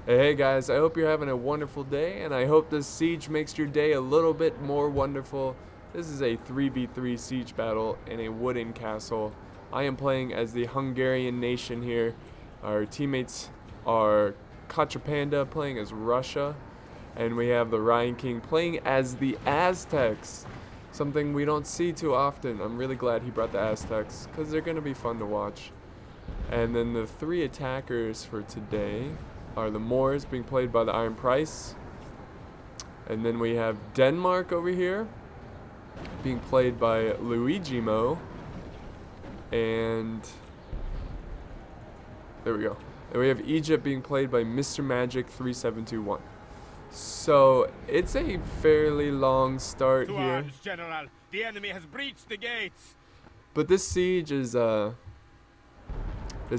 Hey guys, I hope you're having a wonderful day, and I hope this siege makes your day a little bit more wonderful. This is a 3v3 siege battle in a wooden castle. I am playing as the Hungarian nation here. Our teammates are Panda playing as Russia, and we have the Ryan King playing as the Aztecs. Something we don't see too often. I'm really glad he brought the Aztecs, because they're going to be fun to watch. And then the three attackers for today are the Moors, being played by the Iron Price. And then we have Denmark over here, being played by Luigi Mo. And there we go. And we have Egypt being played by Mr. Magic 3721. So it's a fairly long start To here. arms, General. The enemy has breached the gates. But this siege is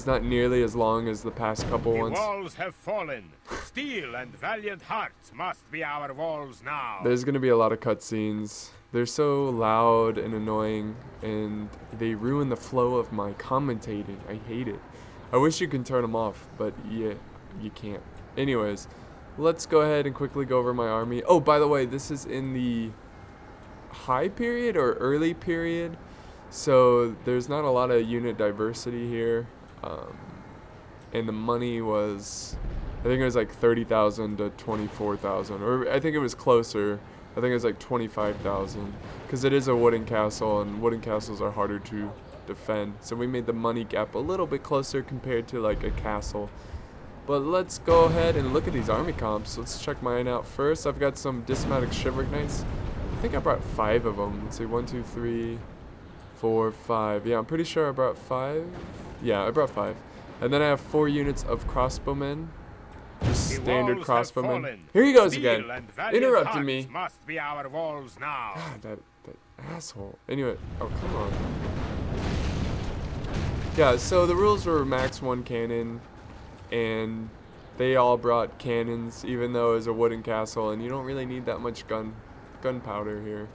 not nearly as long as the past couple The ones. walls have fallen. Steel and valiant hearts must be our walls now. There's gonna be a lot of cutscenes. They're so loud and annoying, and they ruin the flow of my commentating. I hate it. I wish you could turn them off, but yeah, you can't. Anyways, let's go ahead and quickly go over my army. Oh, by the way, this is in the high period or early period, so there's not a lot of unit diversity here. And the money was, I think it was like 30,000 to 24,000, or I think it was closer. I think it was like 25,000, because it is a wooden castle, and wooden castles are harder to defend. So we made the money gap a little bit closer compared to like a castle. But let's go ahead and look at these army comps. Let's check mine out first. I've got some Dismatic Chivalric Knights. I think I brought 5 of them. Let's see, 1, 2, 3, 4, 5. Yeah, I'm pretty sure I brought 5. Yeah, I brought 5. And then I have 4 units of crossbowmen. Just standard crossbowmen. Here he goes again. Interrupting me. Must be our walls now. God, that asshole. Anyway, oh, come on. Yeah, so the rules were max 1 cannon, and they all brought cannons, even though it was a wooden castle, and you don't really need that much gunpowder here.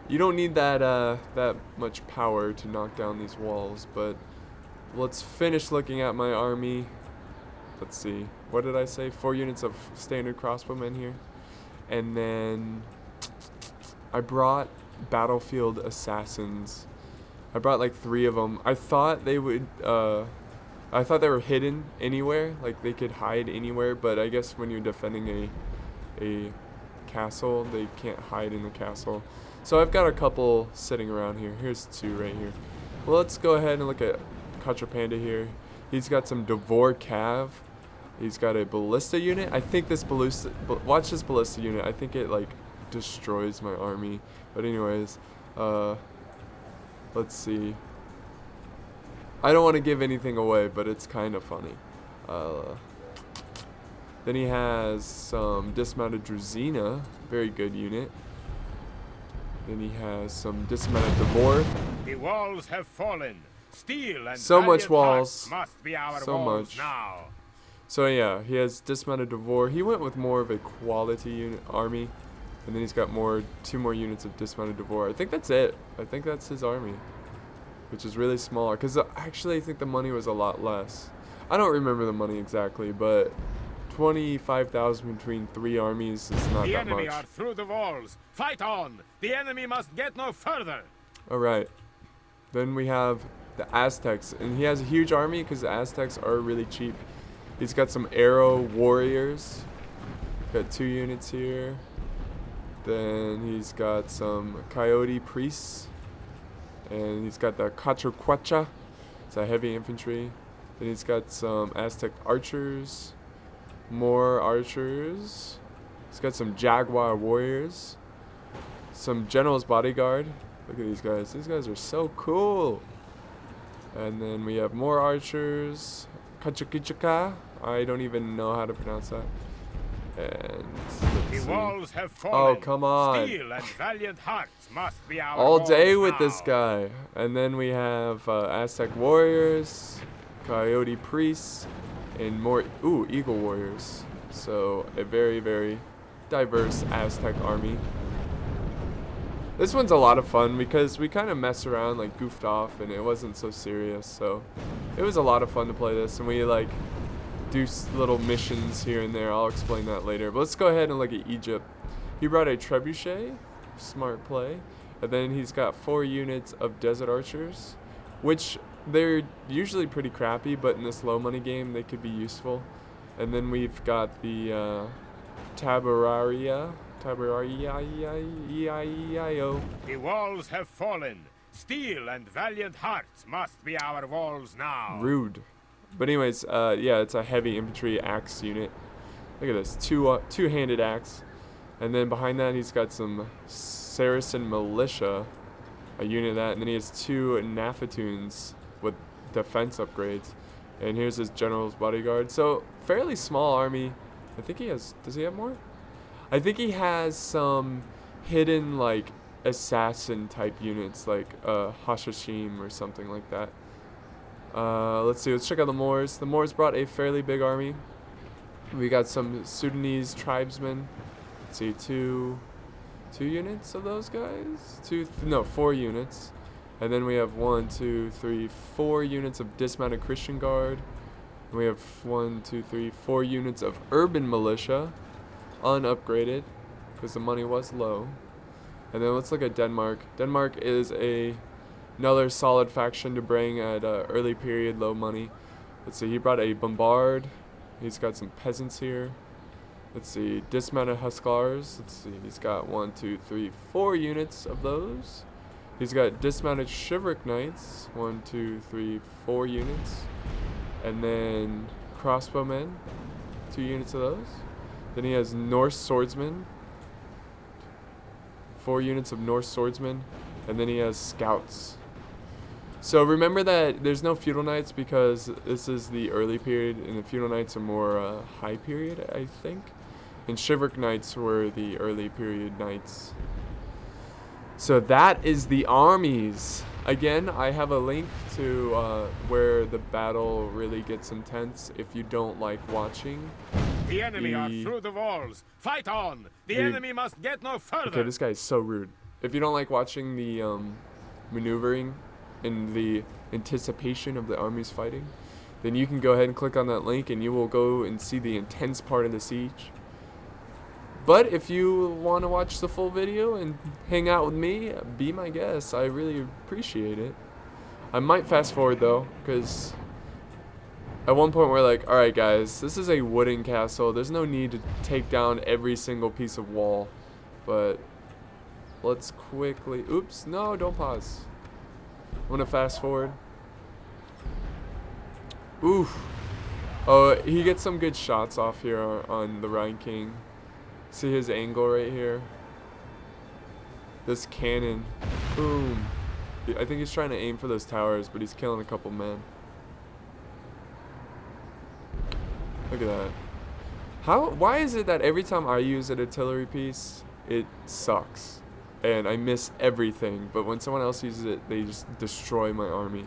You don't need that much power to knock down these walls, but let's finish looking at my army. Let's see. What did I say? 4 units of standard crossbowmen here. And then I brought battlefield assassins. I brought like 3 of them. I thought they would I thought they were hidden anywhere, like they could hide anywhere, but I guess when you're defending a castle, they can't hide in the castle. So I've got a couple sitting around here. Here's 2 right here. Well, let's go ahead and look at Panda here. He's got some Devor Cav. He's got a ballista unit. I think this watch this ballista unit. I think it like destroys my army. But anyways, let's see. I don't want to give anything away, but it's kind of funny. Then he has some dismounted Druzina, very good unit. Then he has some dismounted Devor. The walls have fallen. Steel and So much valiant walls. hearts must be our So walls much. now. So yeah, he has dismounted Devor. He went with more of a quality unit army, and then he's got 2 more units of dismounted Devor. I think that's it. I think that's his army, which is really small. Because actually, I think the money was a lot less. I don't remember the money exactly, but 25,000 between 3 armies is not The that enemy much. are through the walls. Fight on. The enemy must get no further. All right. Then we have the Aztecs, and he has a huge army because the Aztecs are really cheap. He's got some arrow warriors. Got 2 units here. Then he's got some coyote priests, and he's got the Cachuquacha. It's a heavy infantry. Then he's got some Aztec archers, more archers. He's got some jaguar warriors, some general's bodyguard. Look at these guys. These guys are so cool. And then we have more archers. Kachakichaka. I don't even know how to pronounce that. And The let's see. walls have fallen. Oh, come on. Steel and valiant hearts must be our All day walls with this now. guy. And then we have Aztec warriors, coyote priests, and more eagle warriors. So a very, very diverse Aztec army. This one's a lot of fun because we kind of messed around, like goofed off, and it wasn't so serious. So it was a lot of fun to play this, and we like do little missions here and there. I'll explain that later. But let's go ahead and look at Egypt. He brought a trebuchet, smart play, and then he's got 4 units of desert archers, which they're usually pretty crappy, but in this low money game they could be useful. And then we've got the Tabararia. Tabararia. The walls have fallen. Steel and valiant hearts must be our walls now. Rude. But anyways, yeah, it's a heavy infantry axe unit. Look at this, two-handed axe. And then behind that he's got some Saracen militia, a unit of that. And then he has 2 Nafatoons with defense upgrades. And here's his general's bodyguard. So, fairly small army. I think he has, does he have more? I think he has some hidden, like, assassin type units, like Hashashim or something like that. Let's see, let's check out the Moors. The Moors brought a fairly big army. We got some Sudanese tribesmen. Let's see, two units of those guys? 4 units. And then we have 4 units of dismounted Christian guard. And we have 4 units of urban militia, unupgraded, because the money was low. And then let's look at Denmark. Denmark is another solid faction to bring at early period, low money. Let's see, he brought a bombard. He's got some peasants here. Let's see, dismounted Huskars. Let's see, he's got 4 units of those. He's got dismounted chivalric knights, 4 units. And then crossbowmen, 2 units of those. Then he has Norse swordsmen, 4 units of Norse swordsmen. And then he has scouts. So remember that there's no feudal knights because this is the early period, and the feudal knights are more high period, I think. And chivalric knights were the early period knights. So that is the armies. Again, I have a link to where the battle really gets intense if you don't like watching. The enemy are through the walls. Fight on. The enemy must get no further. Okay, this guy is so rude. If you don't like watching the maneuvering and the anticipation of the armies fighting, then you can go ahead and click on that link and you will go and see the intense part of the siege. But if you want to watch the full video and hang out with me, be my guest. I really appreciate it. I might fast forward though, because at one point we're like, alright guys, this is a wooden castle. There's no need to take down every single piece of wall. But let's quickly, oops, no, don't pause. I'm going to fast forward. Oof. Oh, he gets some good shots off here on the Rhine King. See his angle right here? This cannon. Boom. I think he's trying to aim for those towers, but he's killing a couple men. Look at that. Why is it that every time I use an artillery piece, it sucks? And I miss everything, but when someone else uses it, they just destroy my army.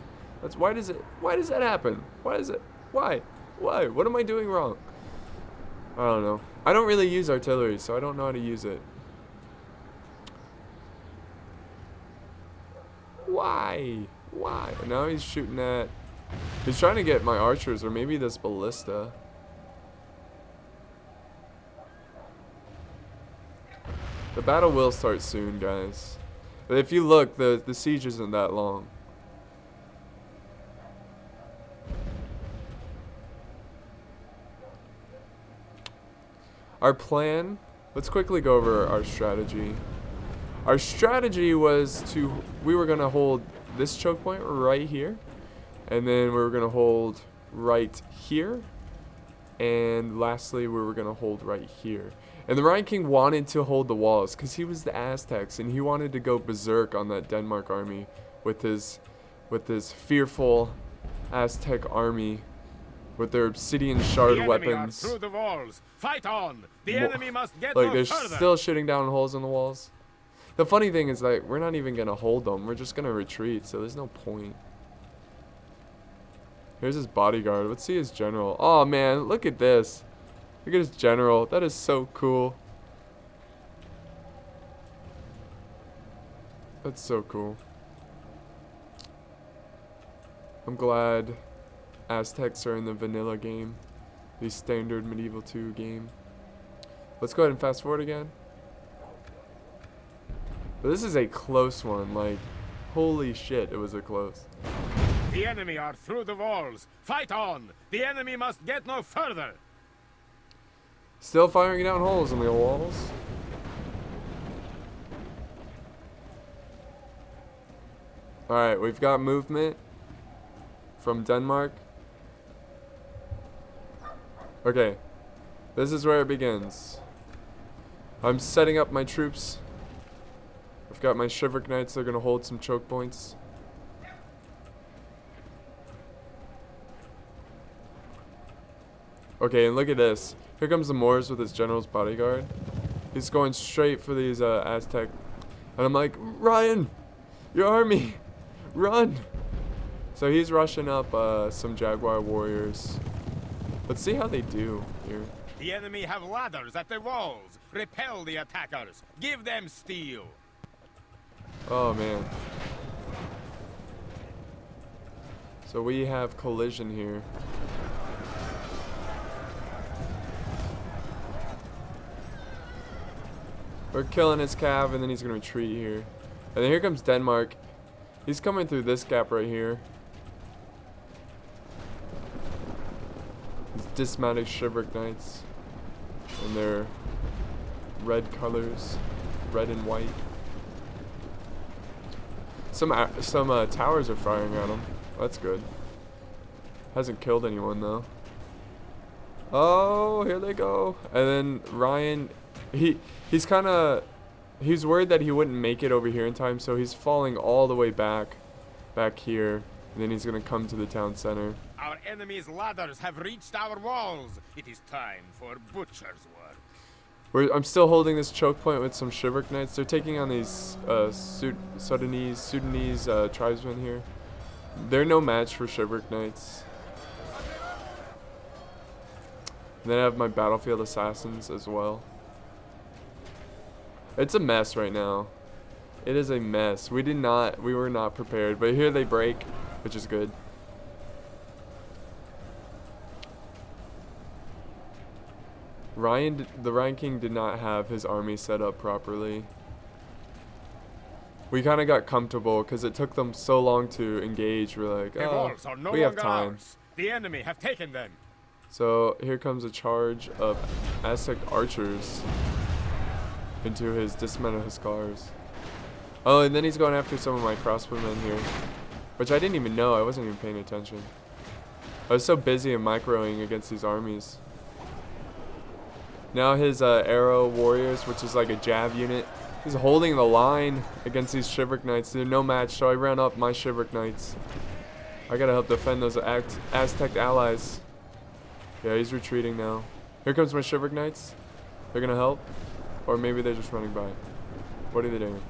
Why does that happen? Why? What am I doing wrong? I don't know. I don't really use artillery, so I don't know how to use it. Why? Now he's shooting at... He's trying to get my archers, or maybe this ballista. The battle will start soon, guys. But if you look, the siege isn't that long. Our plan, let's quickly go over our strategy. Our strategy was we were going to hold this choke point right here. And then we were going to hold right here. And lastly, we were going to hold right here. And the Rhine King wanted to hold the walls because he was the Aztecs. And he wanted to go berserk on that Denmark army with his fearful Aztec army. With their obsidian shard weapons. Are through the walls. Fight on. The enemy must get like no they're further. Still shooting down holes in the walls. The funny thing is like we're not even gonna hold them. We're just gonna retreat. So there's no point. Here's his bodyguard. Let's see his general. Oh man, look at this. Look at his general. That is so cool. That's so cool. I'm glad Aztecs are in the vanilla game. The standard medieval 2 game. Let's go ahead and fast forward again. But this is a close one. Like, holy shit, it was a close. The enemy are through the walls. Fight on! The enemy must get no further. Still firing down holes in the walls. Alright, we've got movement from Denmark. Okay, this is where it begins. I'm setting up my troops. I've got my Shiverick Knights, they're gonna hold some choke points. Okay, and look at this. Here comes the Moors with his general's bodyguard. He's going straight for these Aztec. And I'm like, Ryan, your army, run. So he's rushing up some Jaguar warriors. Let's see how they do here. The enemy have ladders at the walls. Repel the attackers. Give them steel. Oh, man. So we have collision here. We're killing his cav, and then he's going to retreat here. And then here comes Denmark. He's coming through this gap right here. These dismounted Shiverick Knights. And their red colors. Red and white. Some towers are firing at him. That's good. Hasn't killed anyone, though. Oh, here they go. And then Ryan... He's worried that he wouldn't make it over here in time, so he's falling all the way back here, and then he's gonna come to the town center. Our enemy's ladders have reached our walls. It is time for butcher's work. I'm still holding this choke point with some Shiverick Knights. They're taking on these Sudanese tribesmen here. They're no match for Shiverick Knights. And then I have my battlefield assassins as well. It's a mess right now. It is a mess. We were not prepared, but here they break, which is good. The Ryan King did not have his army set up properly. We kind of got comfortable because it took them so long to engage. We're like, oh, we have time. Ours. The enemy have taken them. So here comes a charge of Aztec archers into his dismounted Huskars. Oh, and then he's going after some of my crossbowmen here, which I didn't even know. I wasn't even paying attention. I was so busy in microing against these armies. Now his arrow warriors, which is like a jab unit, he's holding the line against these Shiverick Knights. They're no match, so I ran up my Shiverick Knights. I gotta help defend those Aztec allies. Yeah, he's retreating now. Here comes my Shiverick Knights. They're gonna help. Or maybe they're just running by. What are they doing?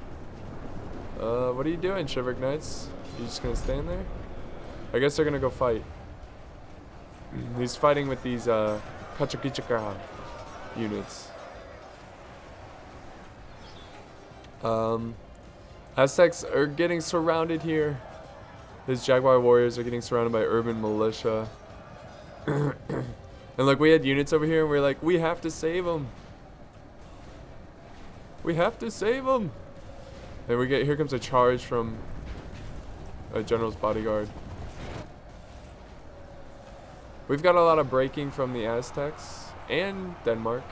What are you doing, Shiverick Knights? You just gonna stand there? I guess they're gonna go fight. He's fighting with these Kachakichaka units. Aztecs are getting surrounded here. His Jaguar warriors are getting surrounded by urban militia. And look, we had units over here and we're like, we have to save them. We have to save them. And here comes a charge from a general's bodyguard. We've got a lot of breaking from the Aztecs and Denmark.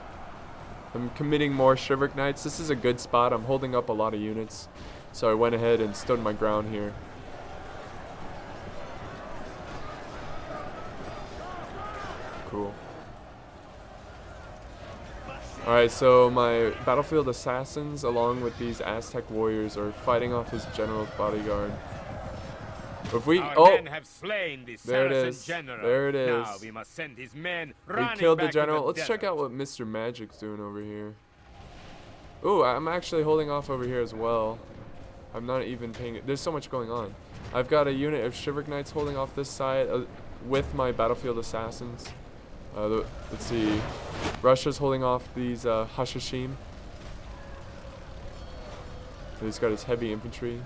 I'm committing more Shiverick Knights. This is a good spot. I'm holding up a lot of units. So I went ahead and stood my ground here. Cool. Alright, so my battlefield assassins along with these Aztec warriors are fighting off his general's bodyguard. If we men have slain the there it Saracen is. general. There it is. Now we must send his men We running killed the back to general. Let's check desert. out what Mr. Magic's doing over here. Ooh, I'm actually holding off over here as well. I'm not even paying it. There's so much going on. I've got a unit of Shiverick Knights holding off this side with my battlefield assassins. Let's see. Russia's holding off these Hashashim. He's got his heavy infantry.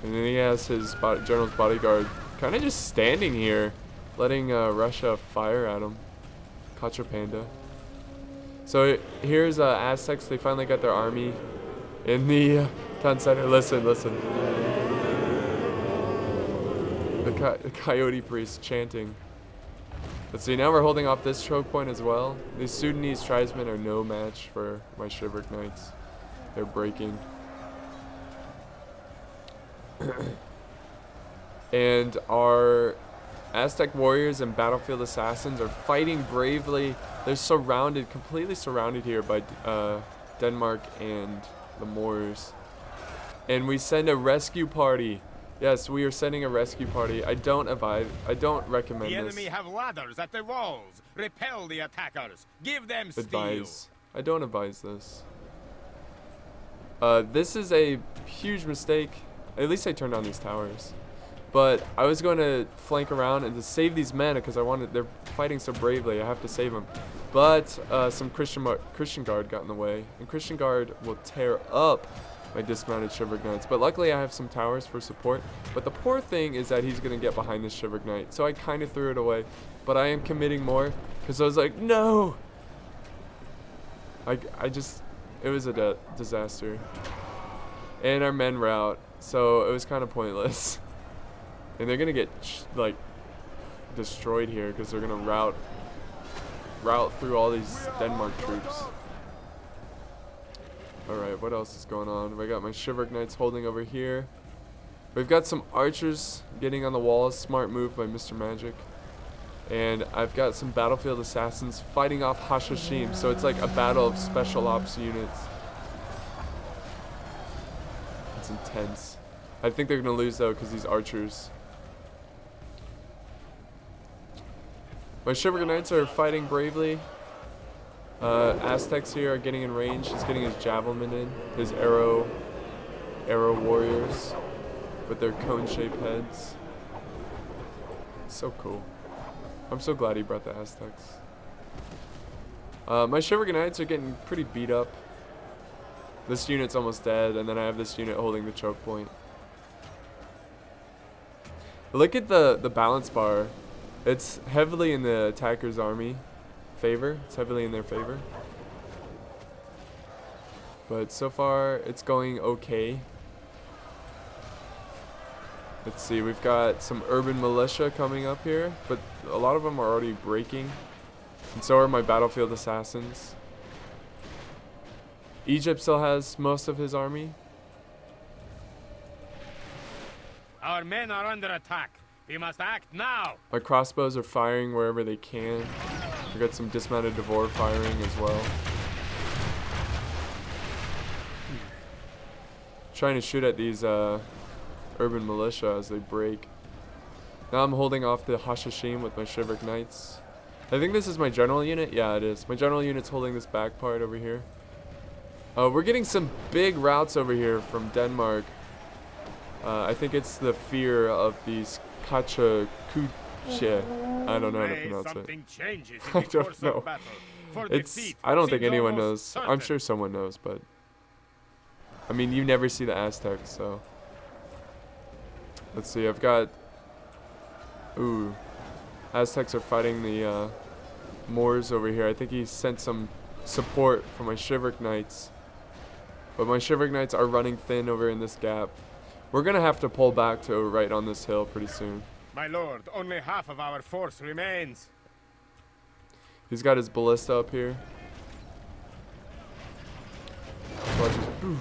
And then he has his general's bodyguard kind of just standing here. letting Russia fire at them. Panda. So here's Aztecs. They finally got their army in the town center. Listen. The coyote priest chanting. Let's see, now we're holding off this choke point as well. These Sudanese tribesmen are no match for my Shiveric Knights. They're breaking. And our Aztec warriors and battlefield assassins are fighting bravely. They're surrounded, completely surrounded here by Denmark and the Moors. And we send a rescue party. Yes, we are sending a rescue party. I don't recommend this. The enemy have ladders at the walls. Repel the attackers. Give them steel. Advise. I don't advise this. This is a huge mistake. At least I turned on these towers. But I was going to flank around and to save these men because they're fighting so bravely. I have to save them. But some Christian Guard got in the way. And Christian Guard will tear up my dismounted Shiveric Knights. But luckily I have some towers for support. But the poor thing is that he's going to get behind this Shiveric Knight. So I kind of threw it away. But I am committing more because I was like, no! It was a disaster. And our men were out. So it was kind of pointless. And they're going to get, destroyed here because they're going to route through all these Denmark troops. Alright, what else is going on? We got my Shiveric Knights holding over here. We've got some archers getting on the walls. Smart move by Mr. Magic. And I've got some battlefield assassins fighting off Hashashim. So it's like a battle of special ops units. It's intense. I think they're going to lose though because these archers. My Shiveric Knights are fighting bravely. Aztecs here are getting in range. He's getting his javelin in. His arrow warriors with their cone-shaped heads. So cool. I'm so glad he brought the Aztecs. My Shiveric Knights are getting pretty beat up. This unit's almost dead, and then I have this unit holding the choke point. Look at the balance bar. It's heavily in the attacker's army favor. It's heavily in their favor. But so far, it's going okay. Let's see, we've got some urban militia coming up here, but a lot of them are already breaking. And so are my battlefield assassins. Egypt still has most of his army. Our men are under attack. We must act now. My crossbows are firing wherever they can. We got some dismounted Devor firing as well. Trying to shoot at these urban militia as they break. Now I'm holding off the Hashashim with my Shiveric Knights. I think this is my general unit. Yeah, it is. My general unit's holding this back part over here. We're getting some big routes over here from Denmark. I think it's the fear of these Kachakuche. I don't know how to pronounce it. I don't know. I don't think anyone knows. I'm sure someone knows, but I mean, you never see the Aztecs, so. Let's see, I've got. Ooh. Aztecs are fighting the Moors over here. I think he sent some support for my Shiveric Knights. But my Shiveric Knights are running thin over in this gap. We're going to have to pull back to right on this hill pretty soon. My lord, only half of our force remains. He's got his ballista up here. Watch his,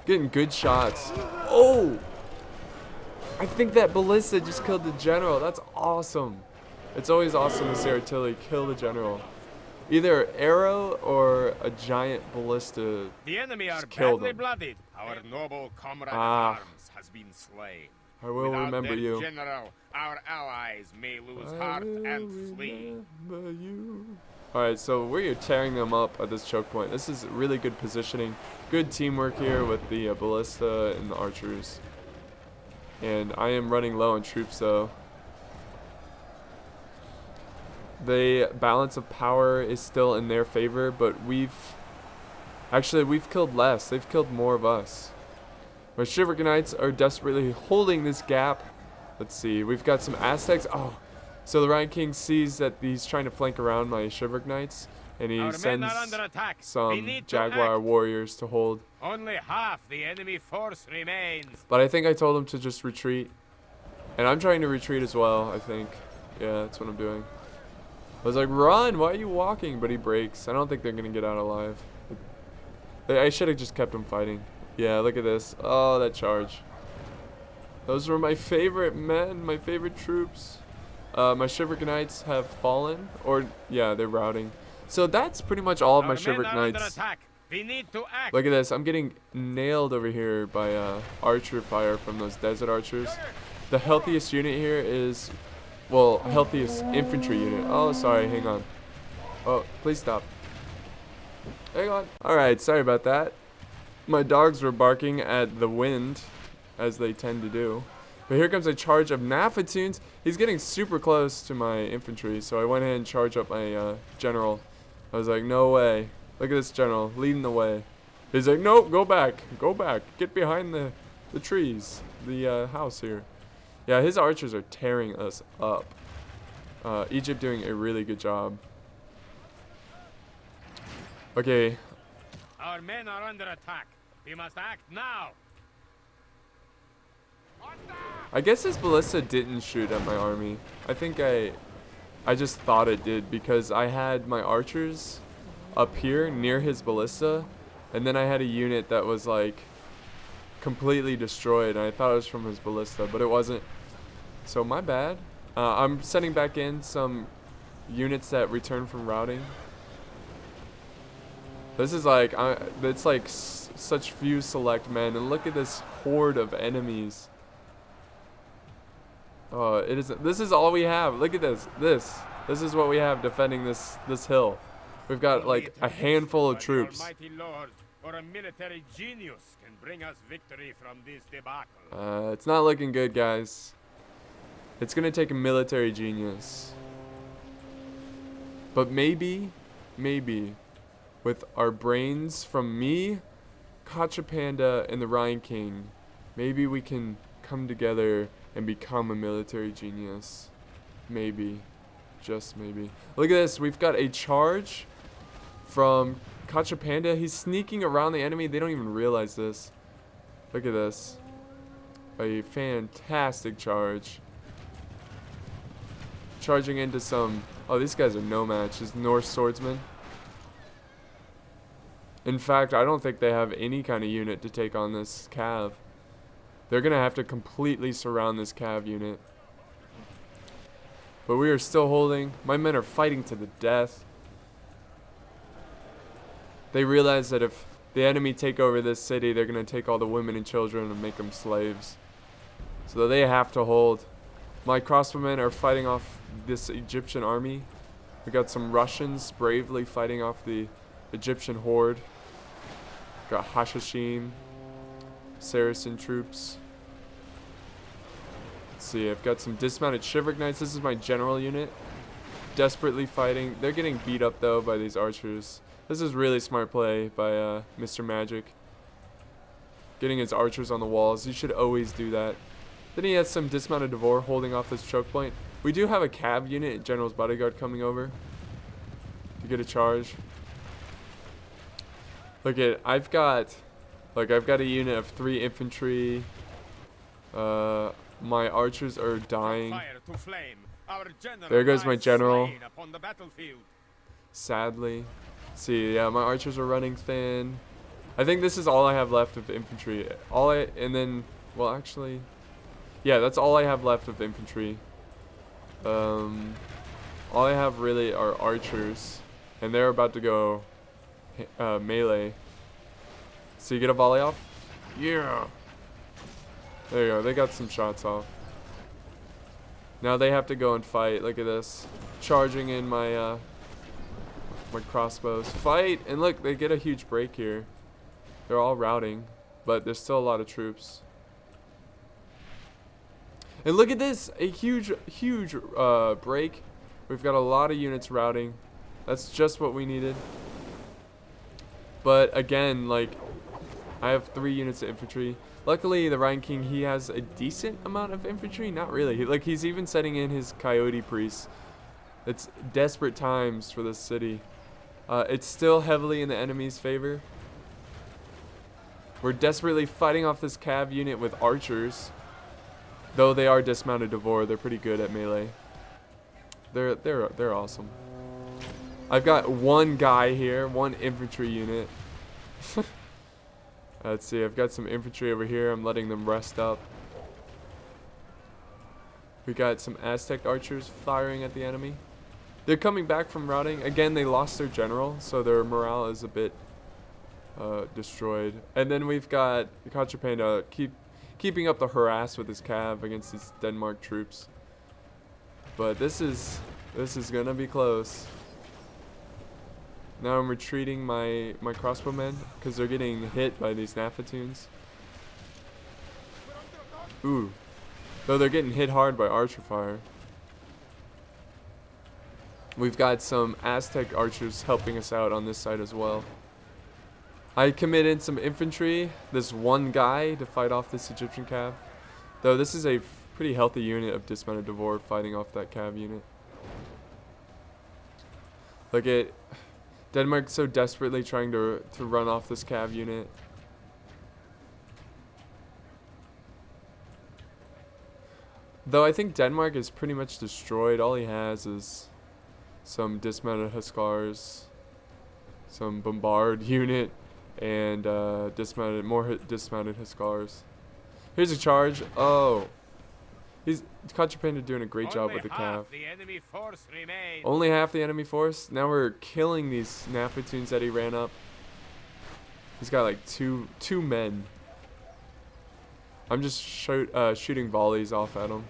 getting good shots. Oh! I think that ballista just killed the general. That's awesome. It's always awesome to see artillery kill the general. Either arrow or a giant ballista. The enemy are badly blooded. Our noble comrade at arms has been slain. I will remember you. General, our allies may lose heart and flee. Alright, so we're tearing them up at this choke point. This is really good positioning. Good teamwork here with the ballista and the archers. And I am running low on troops though. The balance of power is still in their favor, but we've killed less. They've killed more of us. My Shiveric Knights are desperately holding this gap. Let's see. We've got some Aztecs. Oh, So the Ryan King sees that he's trying to flank around my Shiveric Knights, and he Our men sends are under attack. We some need to Jaguar act. warriors to hold. Only half the enemy force remains. But I think I told him to just retreat. And I'm trying to retreat as well, I think. Yeah, that's what I'm doing. I was like, run, why are you walking? But he breaks. I don't think they're going to get out alive. I should have just kept him fighting. Yeah, look at this. Oh, that charge. Those were my favorite men, my favorite troops. My Shiveric Knights have fallen. Or, yeah, they're routing. So that's pretty much all of my Shiveric Knights. We need to act. Look at this. I'm getting nailed over here by archer fire from those desert archers. The healthiest unit here is, well, healthiest infantry unit. Oh, sorry. Hang on. Oh, please stop. Hang on. Alright, sorry about that. My dogs were barking at the wind, as they tend to do. But here comes a charge of Nafatoons. He's getting super close to my infantry, so I went ahead and charged up my general. I was like, no way. Look at this general, leading the way. He's like, nope, go back. Go back. Get behind the trees. The house here. Yeah, his archers are tearing us up. Egypt doing a really good job. Okay. Our men are under attack. We must act now. I guess his ballista didn't shoot at my army. I think I just thought it did because I had my archers up here near his ballista, and then I had a unit that was like completely destroyed, and I thought it was from his ballista, but it wasn't. So my bad. I'm sending back in some units that return from routing. This is like, it's like such few select men, and look at this horde of enemies. Oh, it is. This is all we have. Look at this. This is what we have defending this hill. We've got like a handful of troops. Almighty Lord or a military genius can bring us victory from this debacle. It's not looking good, guys. It's gonna take a military genius. But maybe, with our brains from me, Kacha Panda, and the Ryan King, maybe we can come together and become a military genius. Maybe. Just maybe. Look at this. We've got a charge from Kacha Panda. He's sneaking around the enemy. They don't even realize this. Look at this. A fantastic charge. Charging into some... Oh, these guys are no match. Just Norse swordsmen. In fact, I don't think they have any kind of unit to take on this cav. They're going to have to completely surround this cav unit. But we are still holding. My men are fighting to the death. They realize that if the enemy take over this city, they're going to take all the women and children and make them slaves. So they have to hold. My crossbowmen are fighting off this Egyptian army. We got some Russians bravely fighting off the Egyptian horde. Got Hashashim, Saracen troops. Let's see, I've got some dismounted Shiveric Knights. This is my general unit. Desperately fighting. They're getting beat up though by these archers. This is really smart play by Mr. Magic. Getting his archers on the walls. You should always do that. Then he has some dismounted Devore holding off this choke point. We do have a cav unit, General's Bodyguard, coming over to get a charge. Look at, I've got a unit of 3 infantry. My archers are dying. There goes my general. Sadly. Let's see, yeah, my archers are running thin. I think this is all I have left of infantry. Well, actually, yeah, that's all I have left of infantry. All I have really are archers, and they're about to go melee. So you get a volley off? Yeah. There you go. They got some shots off. Now they have to go and fight. Look at this. Charging in my my crossbows. Fight! And look, they get a huge break here. They're all routing, but there's still a lot of troops. And look at this. A huge break. We've got a lot of units routing. That's just what we needed. But again, like, I have 3 units of infantry. Luckily, the Rhine King, he has a decent amount of infantry. Not really. He's even setting in his coyote priests. It's desperate times for this city. It's still heavily in the enemy's favor. We're desperately fighting off this cav unit with archers. Though they are dismounted Devore, they're pretty good at melee. They're awesome. I've got one guy here, one infantry unit. Let's see, I've got some infantry over here. I'm letting them rest up. We got some Aztec archers firing at the enemy. They're coming back from routing. Again, they lost their general, so their morale is a bit destroyed. And then we've got Contrapanda keeping up the harass with his cav against these Denmark troops. But this is gonna be close. Now I'm retreating my crossbowmen because they're getting hit by these Nafatoons. Ooh. Though they're getting hit hard by archer fire. We've got some Aztec archers helping us out on this side as well. I committed some infantry, this one guy, to fight off this Egyptian cav. Though this is a pretty healthy unit of dismounted Devore fighting off that cav unit. Look at Denmark so desperately trying to run off this cav unit. Though I think Denmark is pretty much destroyed. All he has is some dismounted Huskars, some bombard unit, and dismounted Huskars. Here's a charge. Oh. He's Contrapanda doing a great job with the cav. Only half the enemy force. Now we're killing these Nafatoons that he ran up. He's got like two men. I'm just shooting volleys off at him.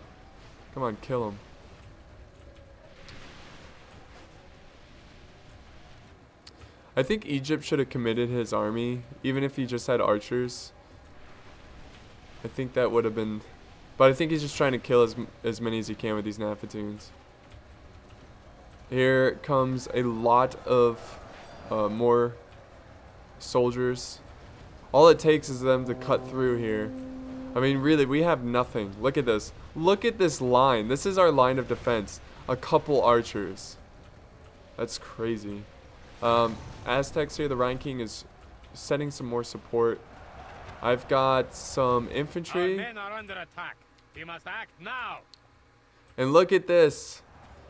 Come on, kill him. I think Egypt should have committed his army, even if he just had archers. I think that would have been... But I think he's just trying to kill as many as he can with these Nafatoons. Here comes a lot of more soldiers. All it takes is them to cut through here. I mean, really, we have nothing. Look at this. Look at this line. This is our line of defense. A couple archers. That's crazy. Aztecs here, the Rhine King is setting some more support. I've got some infantry. Our men are under attack. We must act now. And look at this.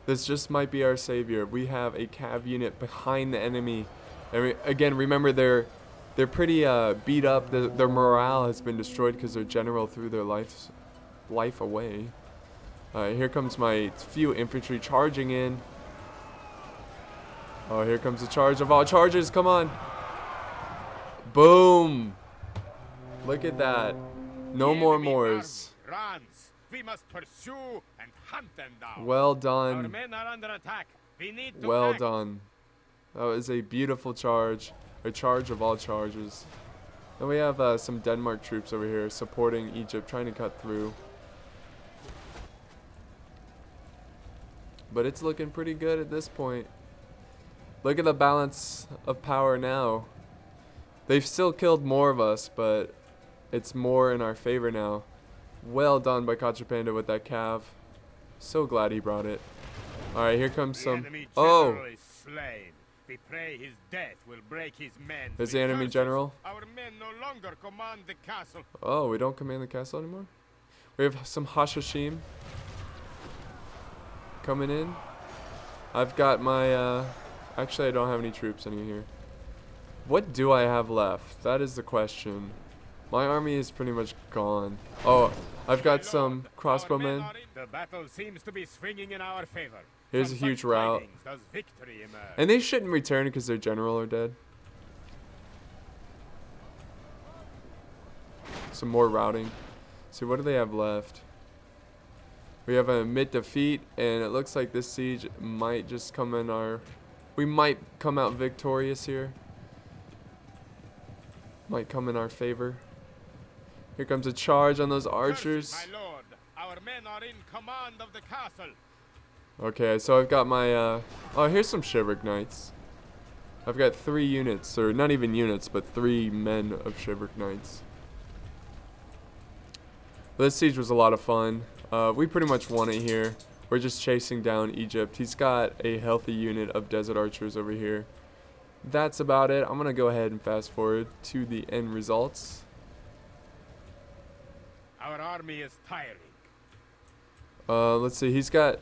This just might be our savior. We have a cav unit behind the enemy. And again, remember they're pretty beat up. Their morale has been destroyed because their general threw their life away. Here comes my few infantry charging in. Oh, here comes the charge of all charges. Come on. Boom. Look at that. No more Moors. Runs. We must pursue and hunt them down. Well Our done. men are under attack. We need to Well act. done. That was a beautiful charge. A charge of all charges. And we have some Denmark troops over here supporting Egypt, trying to cut through. But it's looking pretty good at this point. Look at the balance of power now. They've still killed more of us, but it's more in our favor now. Well done by Contrapanda with that cav. So glad he brought it. Alright, here comes The some... enemy Oh! general is slain. We pray his death will break his men. There's the enemy general. Our men no longer command the castle. Oh, we don't command the castle anymore? We have some Hashashim coming in. I've got my... Actually, I don't have any troops in here. What do I have left? That is the question. My army is pretty much gone. Oh, I've got some crossbowmen. The battle seems to be swinging in our favor. Here's a huge rout. Does victory emerge. And they shouldn't return because their general are dead. Some more routing. See, what do they have left? We have a mid defeat, and it looks like this siege might just come in our... We might come out victorious here. Might come in our favor. Here comes a charge on those archers. My lord, our men are in command of the castle. Okay, so I've got my... Oh, here's some Shiverick Knights. I've got 3 units, or not even units, but 3 men of Shiveric Knights. This siege was a lot of fun. We pretty much won it here. We're just chasing down Egypt. He's got a healthy unit of desert archers over here. That's about it. I'm going to go ahead and fast forward to the end results. Our army is tiring. Let's see. He's got...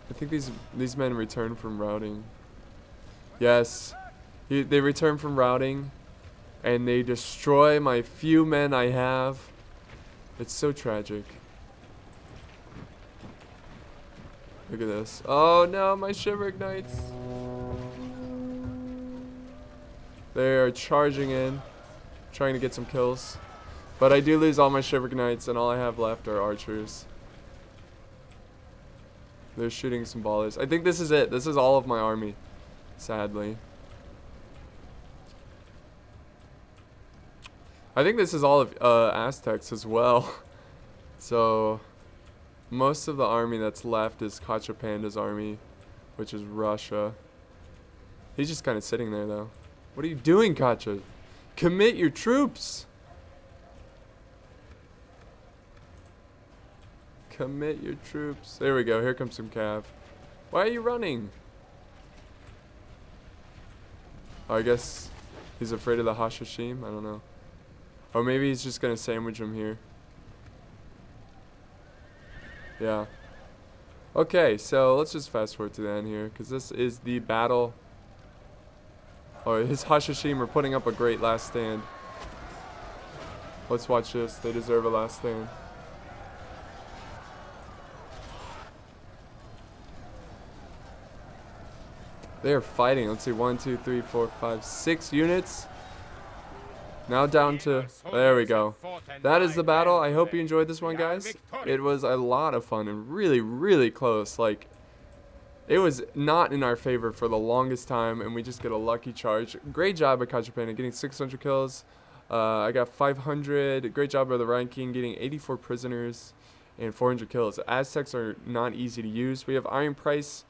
I think these men return from routing. Yes. They return from routing. And they destroy my few men I have. It's so tragic. Look at this. Oh no, my Shiveric Knights. They are charging in, trying to get some kills. But I do lose all my Shiveric Knights, and all I have left are archers. They're shooting some ballers. I think this is it. This is all of my army, sadly. I think this is all of Aztecs as well. So most of the army that's left is Kachapanda's army, which is Russia. He's just kind of sitting there though. What are you doing, Kacha? Commit your troops. Commit your troops. There we go. Here comes some cav. Why are you running? Oh, I guess he's afraid of the Hashashim. I don't know. Or maybe he's just going to sandwich him here. Yeah. Okay, so let's just fast forward to the end here, because this is the battle. Oh, his Hashashim are putting up a great last stand. Let's watch this. They deserve a last stand. They are fighting. Let's see. 1, 2, 3, 4, 5, 6 units. Now down to... There we go. That is the battle. I hope you enjoyed this one, guys. It was a lot of fun and really, really close. Like, it was not in our favor for the longest time, and we just get a lucky charge. Great job by Kachapana getting 600 kills. I got 500. Great job by the Ryan King getting 84 prisoners and 400 kills. Aztecs are not easy to use. We have Iron Price.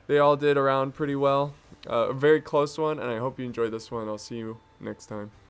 They all did around pretty well. A very close one, and I hope you enjoyed this one. I'll see you next time.